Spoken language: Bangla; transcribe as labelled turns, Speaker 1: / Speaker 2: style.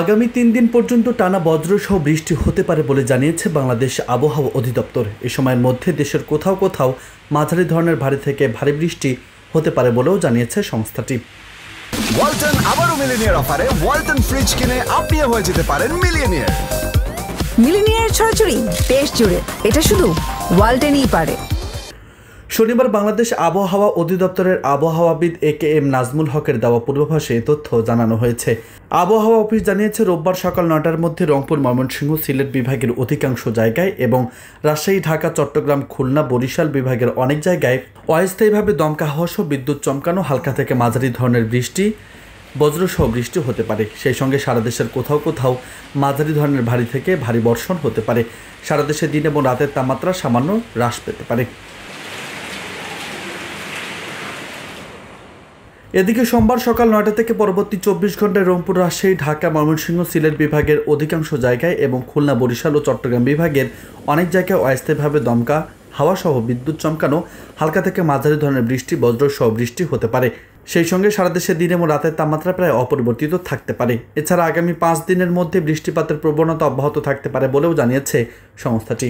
Speaker 1: আগামী ৩ দিন পর্যন্ত টানা বজ্রসহ বৃষ্টি হতে পারে বলে জানিয়েছে বাংলাদেশ আবহাওয়া অধিদপ্তর। এ সময়ের মধ্যে দেশের কোথাও কোথাও মাঝারি ধরনের ভারী থেকে ভারী বৃষ্টি হতে পারে বলেও জানিয়েছে সংস্থাটি।
Speaker 2: ওয়ালটন আবারও মিলিনিয়ার অফারে ওয়ালটন ফ্রিজ কিনে আপনিও হয়ে যেতে পারেন মিলিয়নিয়ার।
Speaker 3: মিলিনিয়ার ছড়াছড়ি দেশ জুড়ে, এটা শুধু ওয়ালটনই পারে।
Speaker 1: শনিবার বাংলাদেশ আবহাওয়া অধিদপ্তরের আবহাওয়াবিদ AKM নাজমুল হকের দেওয়া পূর্বাভাসে এ তথ্য জানানো হয়েছে। আবহাওয়া অফিস জানিয়েছে, রোববার সকাল 9টার মধ্যে রংপুর, ময়মনসিংহ, সিলেট বিভাগের অধিকাংশ জায়গায় এবং রাজশাহী, ঢাকা, চট্টগ্রাম, খুলনা, বরিশাল বিভাগের অনেক জায়গায় অস্থায়ীভাবে দমকা হাওয়া সহ বিদ্যুৎ চমকানো, হালকা থেকে মাঝারি ধরনের বৃষ্টি, বজ্রসহ বৃষ্টি হতে পারে। সেই সঙ্গে সারা দেশের কোথাও কোথাও মাঝারি ধরনের ভারী থেকে ভারী বর্ষণ হতে পারে। সারা দেশে দিন এবং রাতের তাপমাত্রা সামান্য হ্রাস পেতে পারে। এদিকে সোমবার সকাল 9টা থেকে পরবর্তী 24 ঘন্টায় রংপুর, রাজশাহী, ঢাকা, ময়মনসিংহ, সিলেট বিভাগের অধিকাংশ জায়গায় এবং খুলনা, বরিশাল ও চট্টগ্রাম বিভাগের অনেক জায়গায় অস্থায়ীভাবে দমকা হাওয়া সহ বিদ্যুৎ চমকানো, হালকা থেকে মাঝারি ধরনের বৃষ্টি, বজ্রসহ বৃষ্টি হতে পারে। সেই সঙ্গে সারা দেশে দিন এবং রাতের তাপমাত্রা প্রায় অপরিবর্তিত থাকতে পারে। এছাড়া আগামী 5 দিনের মধ্যে বৃষ্টিপাতের প্রবণতা অব্যাহত থাকতে পারে বলেও জানিয়েছে সংস্থাটি।